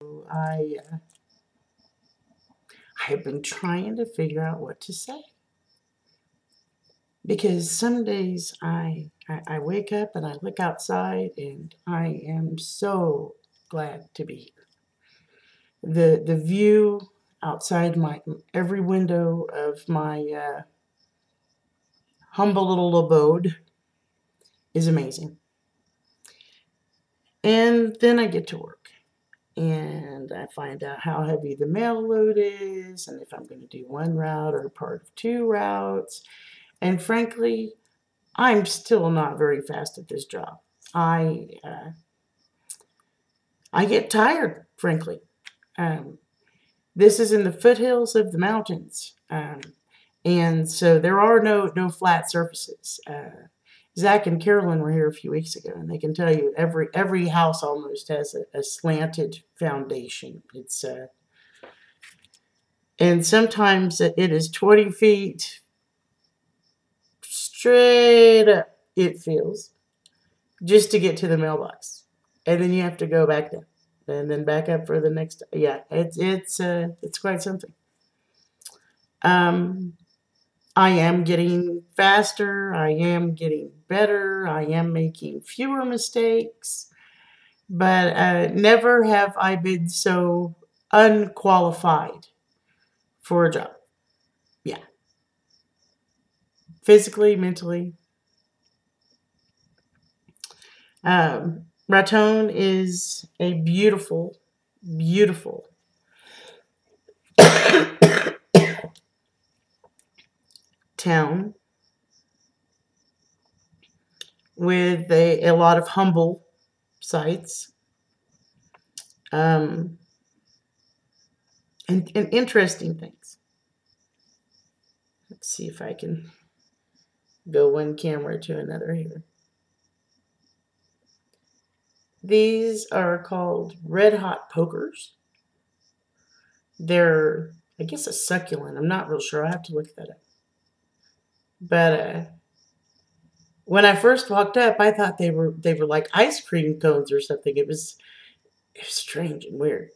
I have been trying to figure out what to say. Because some days I wake up and I look outside and I am so glad to be here. The view outside my every window of my humble little abode is amazing. And then I get to work and I find out how heavy the mail load is and if I'm going to do one route or part of two routes. And frankly, I'm still not very fast at this job. I get tired, frankly. This is in the foothills of the mountains, and so there are no flat surfaces. Zach and Carolyn were here a few weeks ago, and they can tell you every house almost has a slanted foundation. It's and sometimes it is 20 feet straight up. It feels just to get to the mailbox, and then you have to go back down, and then back up for the next. Yeah, it's quite something. I am getting faster. I am getting better. I am making fewer mistakes, but never have I been so unqualified for a job. Yeah, physically, mentally. Raton is a beautiful, beautiful town with a lot of humble sites and interesting things. Let's see if I can go one camera to another here. These are called red hot pokers. They're, I guess, a succulent. I'm not real sure. I have to look that up. But when I first walked up, I thought they were like ice cream cones or something. It was strange and weird.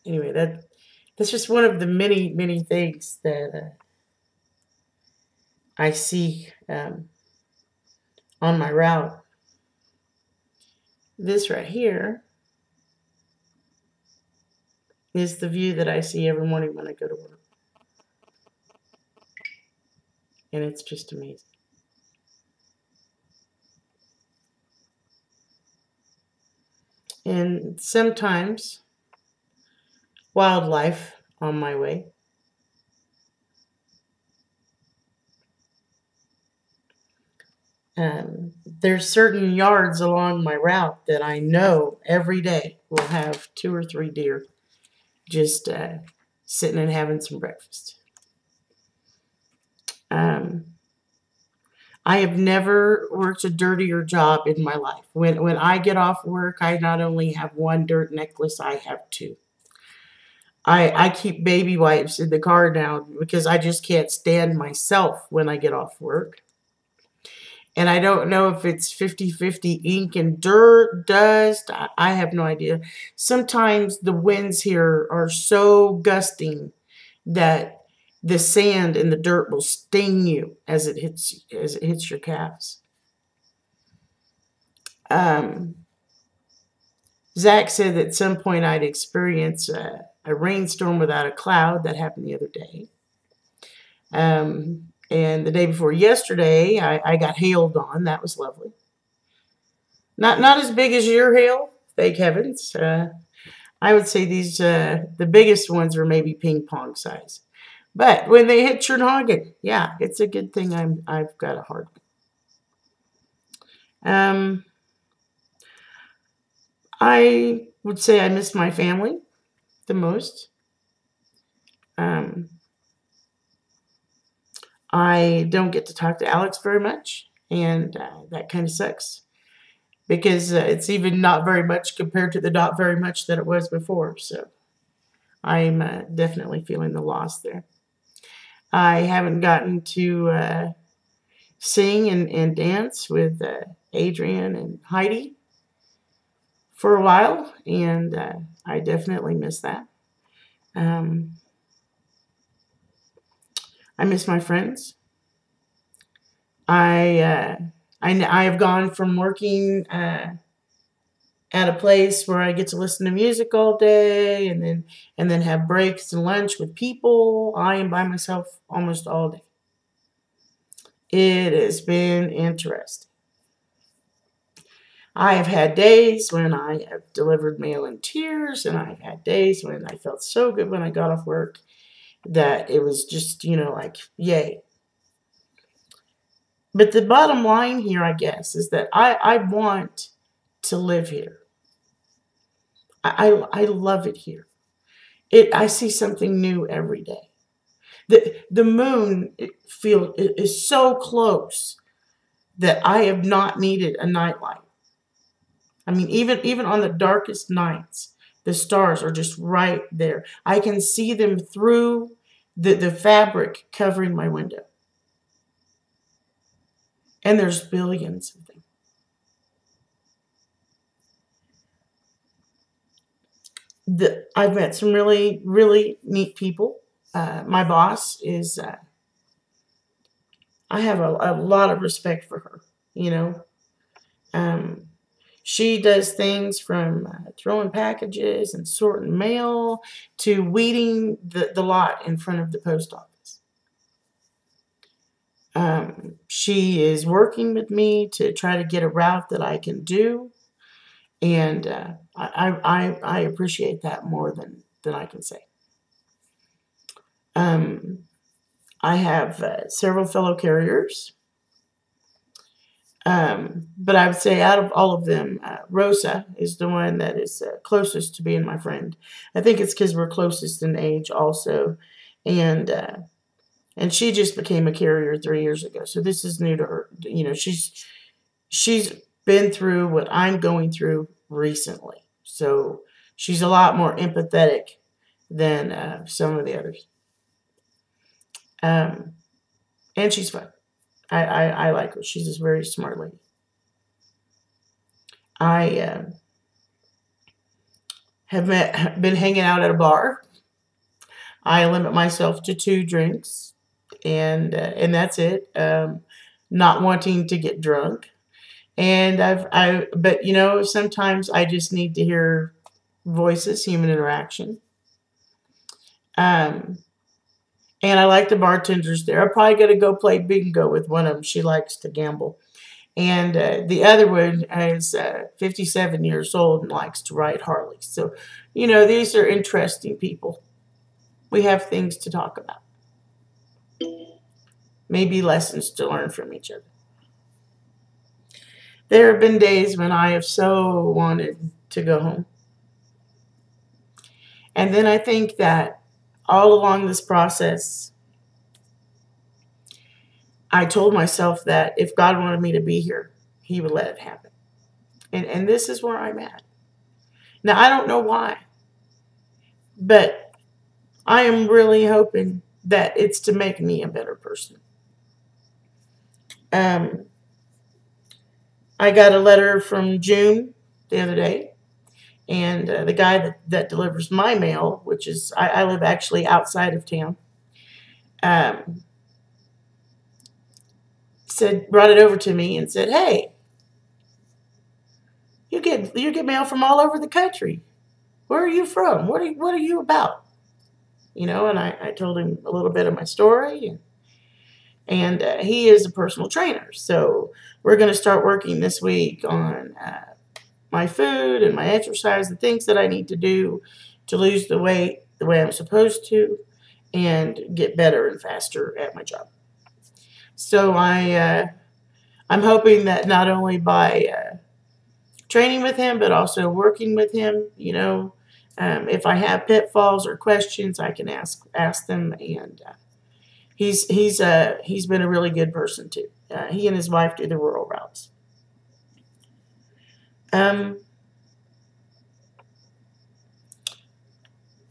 Anyway, that's just one of the many things that I see on my route. This right here is the view that I see every morning when I go to work. And it's just amazing. And sometimes wildlife on my way. There's certain yards along my route that I know every day will have 2 or 3 deer just sitting and having some breakfast. I have never worked a dirtier job in my life. When I get off work, I not only have one dirt necklace, I have 2. I keep baby wipes in the car now because I just can't stand myself when I get off work. And I don't know if it's 50-50 ink and dirt, dust. I have no idea. Sometimes the winds here are so gusting that the sand and the dirt will sting you as it hits your calves. Zach said that at some point I'd experience a rainstorm without a cloud. That happened the other day. And the day before yesterday, I got hailed on. That was lovely. Not as big as your hail, thank heavens. I would say these the biggest ones are maybe ping pong size. But when they hit your noggin, yeah, it's a good thing I've got a hard one. I would say I miss my family the most. I don't get to talk to Alex very much, and that kind of sucks because it's even not very much compared to the not very much that it was before. So I'm definitely feeling the loss there. I haven't gotten to sing and dance with Adrian and Heidi for a while, and I definitely miss that. Um, I miss my friends. I uh, I have gone from working at a place where I get to listen to music all day, and then have breaks and lunch with people. I am by myself almost all day. It has been interesting. I have had days when I have delivered mail in tears, and I've had days when I felt so good when I got off work that it was just, like, yay. But the bottom line here, I guess, is that I want to live here. I love it here. I see something new every day. The moon is so close that I have not needed a nightlight. I mean, even on the darkest nights, the stars are just right there. I can see them through the fabric covering my window. And there's billions of them. I've met some really, really neat people. My boss is, I have a lot of respect for her, you know. Um, she does things from throwing packages and sorting mail to weeding the lot in front of the post office. She is working with me to try to get a route that I can do, and I appreciate that more than I can say. Um, I have several fellow carriers, but I would say out of all of them, Rosa is the one that is closest to being my friend. I think it's because we're closest in age also, and and she just became a carrier 3 years ago, so this is new to her. You know, she's been through what I'm going through recently, so she's a lot more empathetic than some of the others. Um, and she's fun. I like her. She's a very smart lady. I been hanging out at a bar. I limit myself to 2 drinks, and that's it. Not wanting to get drunk, and but sometimes I just need to hear voices, human interaction. Um, and I like the bartenders there. I'm probably gonna go play bingo with one of them. She likes to gamble. And the other one is 57 years old and likes to ride Harleys. So, these are interesting people. We have things to talk about. Maybe lessons to learn from each other. There have been days when I have so wanted to go home. And then I think that all along this process, I told myself that if God wanted me to be here, He would let it happen. And this is where I'm at. Now, I don't know why, but I am really hoping that it's to make me a better person. Um, I got a letter from June the other day, and the guy that delivers my mail, which is, I live actually outside of town, um, brought it over to me and said, "Hey, you get mail from all over the country. Where are you from? What are you about?" And I told him a little bit of my story, and he is a personal trainer. So we're going to start working this week on my food and my exercise, the things that I need to do to lose the weight the way I'm supposed to and get better and faster at my job. So I'm hoping that not only by training with him, but also working with him, if I have pitfalls or questions, I can ask them. And he's been a really good person too. He and his wife do the rural routes.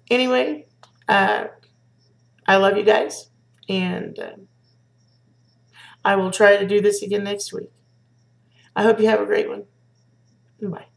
Anyway, I love you guys, and I will try to do this again next week. I hope you have a great one. Bye.